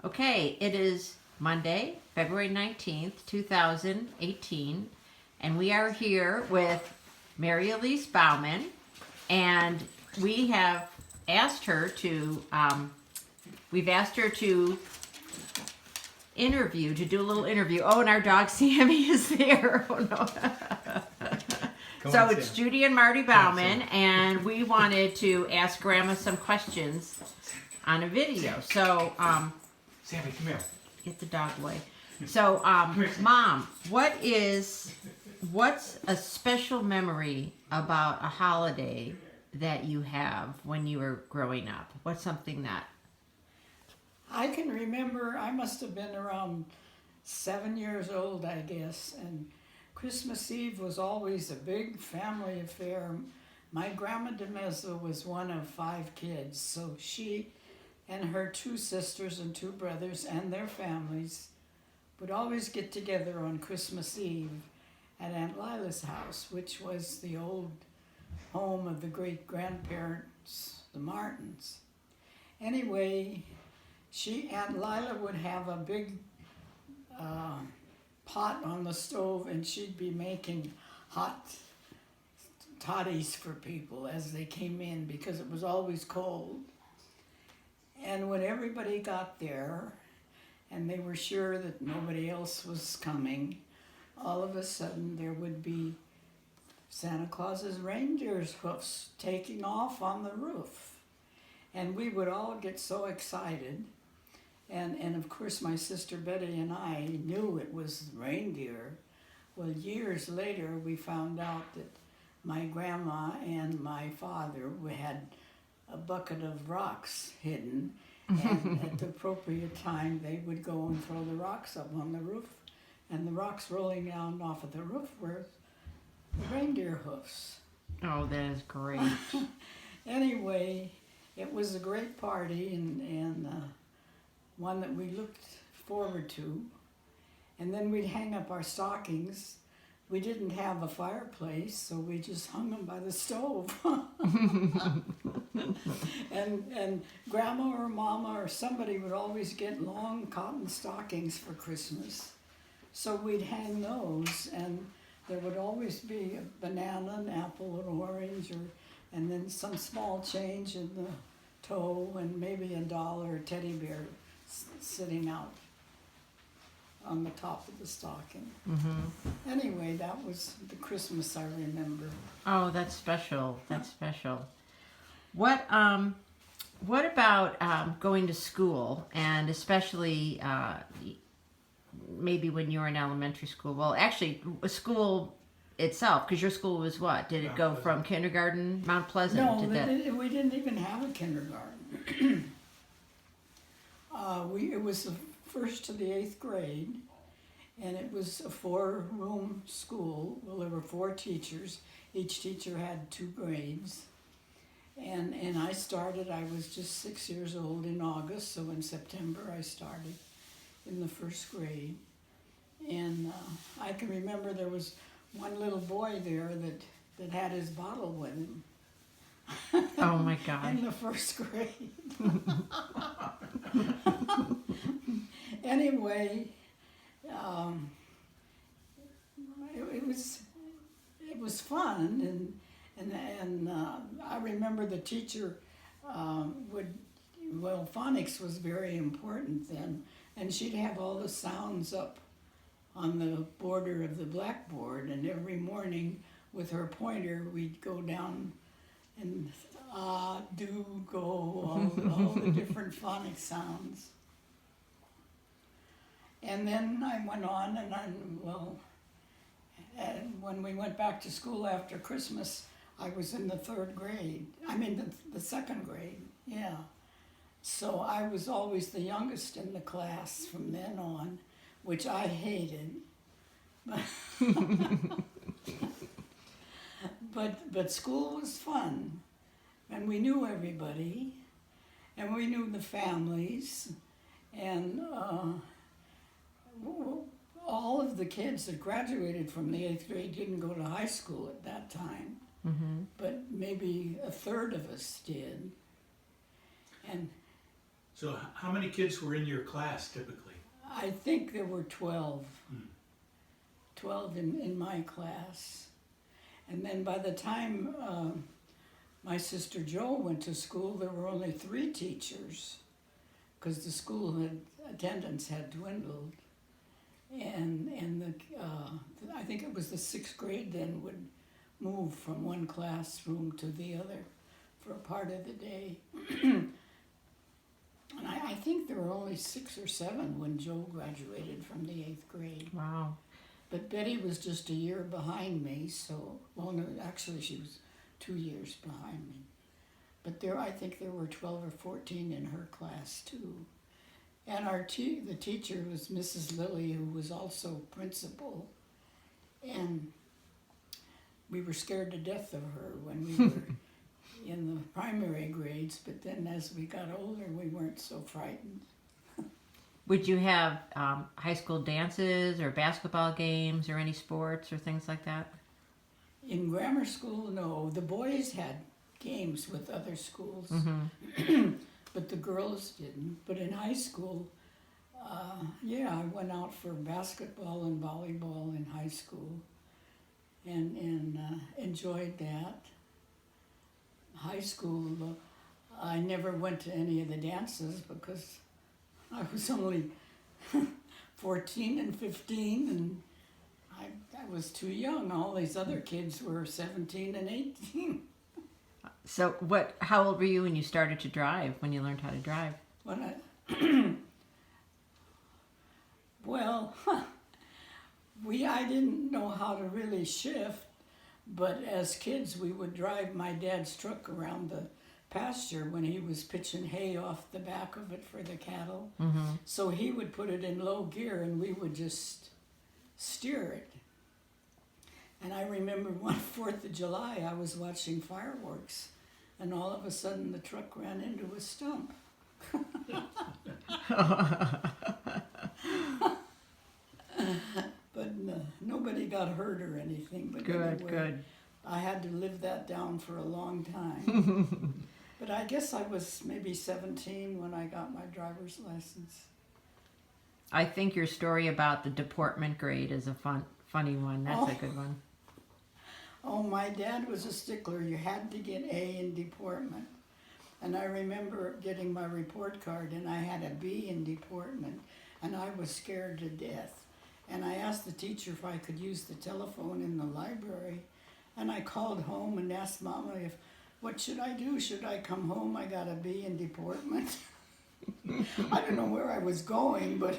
Okay, it is Monday, February 19th, 2018, and we are here with Mary Elise Bauman, and we have asked her to, we've asked her to do a little interview. Oh, and our dog Sammy is there. Oh, no. So it's Sam. Judy and Marty Bauman, and we wanted to ask Grandma some questions on a video. So, Sammy, come here. get the dog away. So, Mom, what's a special memory about a holiday that you have when you were growing up? What's something that? I can remember I must have been around 7 years old, I guess, and Christmas Eve was always a big family affair. My grandma DeMezzo was one of 5 kids, so she and her 2 sisters and 2 brothers and their families would always get together on Christmas Eve at Aunt Lila's house, which was the old home of the great-grandparents, the Martins. Anyway, Aunt Lila would have a big pot on the stove, and she'd be making hot toddies for people as they came in because it was always cold. And when everybody got there and they were sure that nobody else was coming, all of a sudden there would be Santa Claus's reindeer's hoofs taking off on the roof. And we would all get so excited. And of course my sister Betty and I knew it was reindeer. Well, years later we found out that my grandma and my father had a bucket of rocks hidden, and at the appropriate time they would go and throw the rocks up on the roof, and the rocks rolling down off of the roof were the reindeer hoofs. Oh, that is great. Anyway, it was a great party and one that we looked forward to. And then we'd hang up our stockings. We didn't have a fireplace, so we just hung them by the stove. and Grandma or Mama or somebody would always get long cotton stockings for Christmas. So we'd hang those, and there would always be a banana, an apple, an orange, and then some small change in the toe, and maybe $1 or a teddy bear sitting out on the top of the stocking. Mm-hmm. Anyway, that was the Christmas I remember. Oh, that's special. That's special. What about going to school, and especially maybe when you were in elementary school? Well, actually, school itself, because your school was what? Did it go from kindergarten, Mount Pleasant? No, we didn't even have a kindergarten. It was the 1st to the 8th grade, and it was a 4-room school. Well, there were 4 teachers. Each teacher had 2 grades. And I was just 6 years old in August, so in September I started in the 1st grade. And I can remember there was one little boy there that had his bottle with him. Oh my God. In the 1st grade. Anyway, it was fun, and I remember the teacher phonics was very important then, and she'd have all the sounds up on the border of the blackboard, and every morning with her pointer we'd go down and do, go, all the different phonic sounds. And then I went on, and when we went back to school after Christmas, I was in the 3rd grade. The 2nd grade, yeah. So I was always the youngest in the class from then on, which I hated. But school was fun, and we knew everybody, and we knew the families, and all of the kids that graduated from the 8th grade didn't go to high school at that time, but maybe a third of us did. And So how many kids were in your class typically? I think there were 12. Hmm. 12 in my class. And then by the time my sister Jo went to school, there were only 3 teachers because the school attendance had dwindled. And I think it was the 6th grade then would move from one classroom to the other for a part of the day. And I think there were only 6 or 7 when Jo graduated from the 8th grade. Wow. But Betty was just a year behind me, so, well, no, actually she was 2 years behind me. But I think there were 12 or 14 in her class too. And the teacher was Mrs. Lilly, who was also principal. And we were scared to death of her when we were in the primary grades, but then as we got older, we weren't so frightened. Would you have high school dances or basketball games or any sports or things like that? In grammar school, no. The boys had games with other schools, but the girls didn't. But in high school, yeah, I went out for basketball and volleyball in high school and enjoyed that. High school, I never went to any of the dances because I was only 14 and 15 and I was too young. All these other kids were 17 and 18. So how old were you when you started to drive, when you learned how to drive? When well, I didn't know how to really shift, but as kids we would drive my dad's truck around the pasture when he was pitching hay off the back of it for the cattle. So he would put it in low gear and we would just steer it. And I remember one 4th of July, I was watching fireworks and all of a sudden the truck ran into a stump. But nobody got hurt or anything. But Good, anyway, good. I had to live that down for a long time. But I guess I was maybe 17 when I got my driver's license. I think your story about the deportment grade is a funny one. That's a good one. Oh, my dad was a stickler. You had to get A in deportment. And I remember getting my report card and I had a B in deportment and I was scared to death. And I asked the teacher if I could use the telephone in the library. And I called home and asked Mama what should I do? Should I come home? I got a B in deportment. I don't know where I was going, but...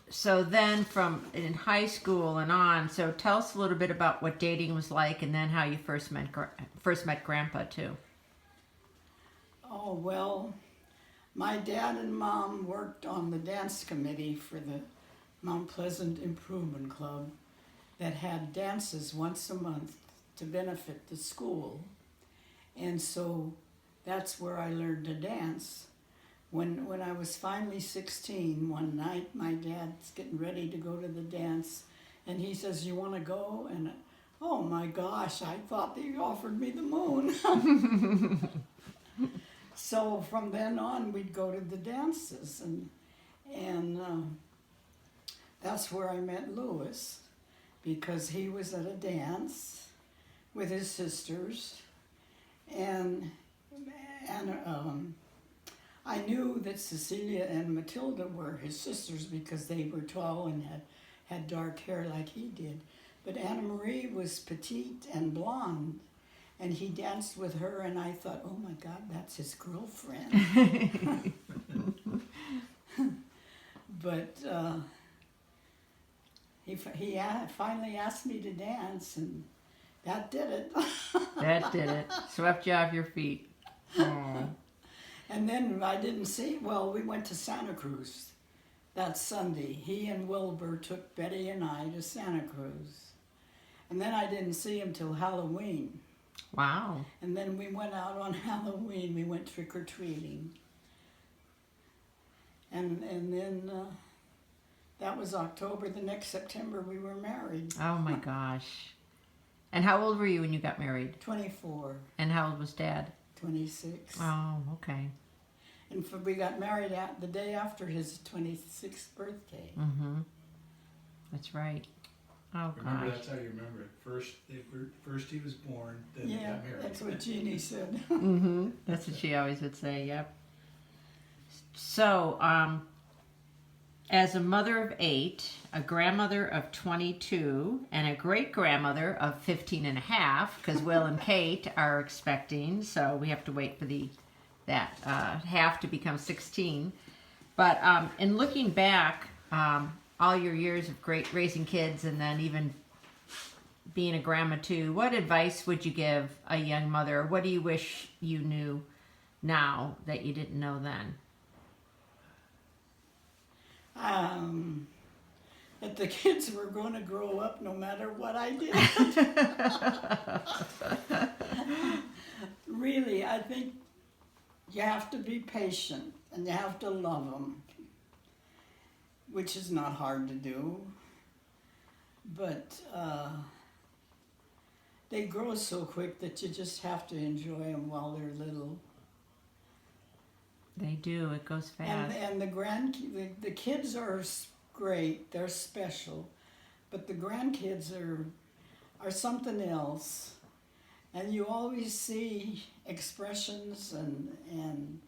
So then from in high school and on, so tell us a little bit about what dating was like and then how you first met Grandpa too. Oh, well, my dad and Mom worked on the dance committee for the Mount Pleasant Improvement Club that had dances once a month to benefit the school. And so that's where I learned to dance. When I was finally 16, one night my dad's getting ready to go to the dance and he says, "You want to go?" And oh my gosh, I thought they offered me the moon. So from then on we'd go to the dances and that's where I met Louis because he was at a dance with his sisters and I knew that Cecilia and Matilda were his sisters because they were tall and had dark hair like he did. But Anna Marie was petite and blonde, and he danced with her, and I thought, oh my God, that's his girlfriend. But he finally asked me to dance, and that did it. That did it. Swept you off your feet. Aww. And then I didn't see, well, we went to Santa Cruz that Sunday. He and Wilbur took Betty and I to Santa Cruz. And then I didn't see him till Halloween. Wow. And then we went out on Halloween. We went trick-or-treating. And then that was October. The next September we were married. Oh my gosh. And how old were you when you got married? 24, And how old was Dad? 26. Oh, okay. And we got married the day after his 26th birthday. Mm-hmm. That's right. Oh, Remember, gosh. that's how you remember it. First he was born, then they Yeah, got married. that's what Jeannie said. Mm-hmm. That's what she always would say, yep. So, as a mother of 8, a grandmother of 22, and a great-grandmother of 15 and a half, because Will and Kate are expecting, so we have to wait for that half to become 16. But in looking back, all your years of raising kids and then even being a grandma too, what advice would you give a young mother? What do you wish you knew now that you didn't know then? That the kids were going to grow up no matter what I did. Really, I think you have to be patient and you have to love them, which is not hard to do. But they grow so quick that you just have to enjoy them while they're little. They do. It goes fast. And the kids are great. They're special, but the grandkids are something else. And you always see expressions and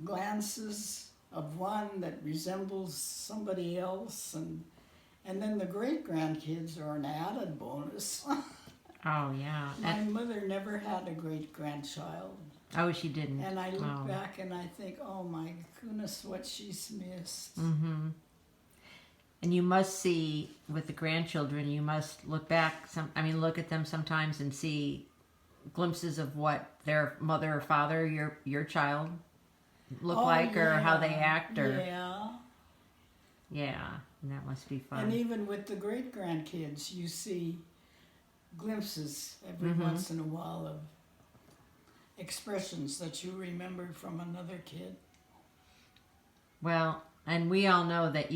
glances of one that resembles somebody else, and then the great grandkids are an added bonus. Oh, yeah. My mother never had a great grandchild. Oh, she didn't. And I look Oh. back and I think, oh my goodness, what she's missed. Mm-hmm. And you must see with the grandchildren, you must look back, look at them sometimes and see glimpses of what their mother or father, your child, look like, or how they act, or yeah, and that must be fun. And even with the great grandkids, you see glimpses every Mhm. once in a while of expressions that you remember from another kid. Well, and we all know that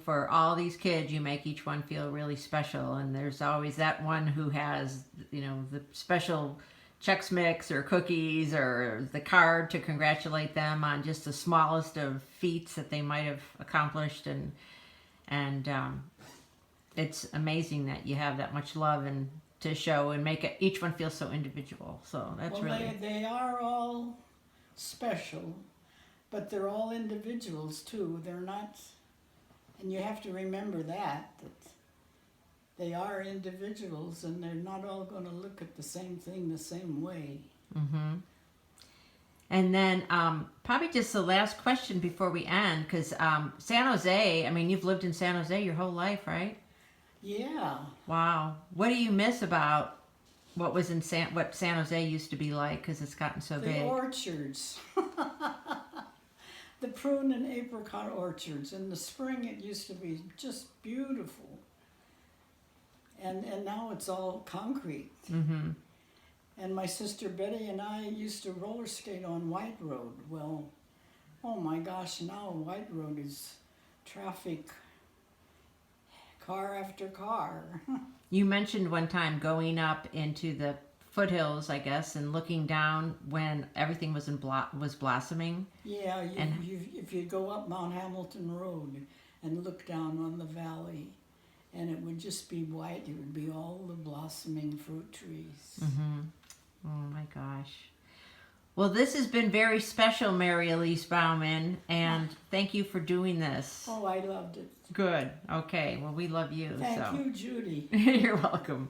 for all these kids, you make each one feel really special. And there's always that one who has, the special Chex Mix or cookies or the card to congratulate them on just the smallest of feats that they might have accomplished. And it's amazing that you have that much love and to show and make each one feel so individual. So that's Well, really... they are all special, but they're all individuals too. They're not, and you have to remember that they are individuals and they're not all going to look at the same thing the same way. Mm-hmm. And then probably just the last question before we end, because San Jose, you've lived in San Jose your whole life, right? Yeah. Wow. What do you miss about what San Jose used to be like, because it's gotten so big? The orchards. The prune and apricot orchards. In the spring it used to be just beautiful. And now it's all concrete. Mm-hmm. And my sister Betty and I used to roller skate on White Road. Well, oh my gosh, now White Road is traffic, car after car. You mentioned one time going up into the foothills, I guess, and looking down when everything was was blossoming. Yeah, if you go up Mount Hamilton Road and look down on the valley, and it would just be white. It would be all the blossoming fruit trees. Mm-hmm. Oh my gosh. Well, this has been very special, Mary Elise Bauman, and thank you for doing this. Oh, I loved it. Good. Okay. Well, we love you. Thank you, Judy. You're welcome.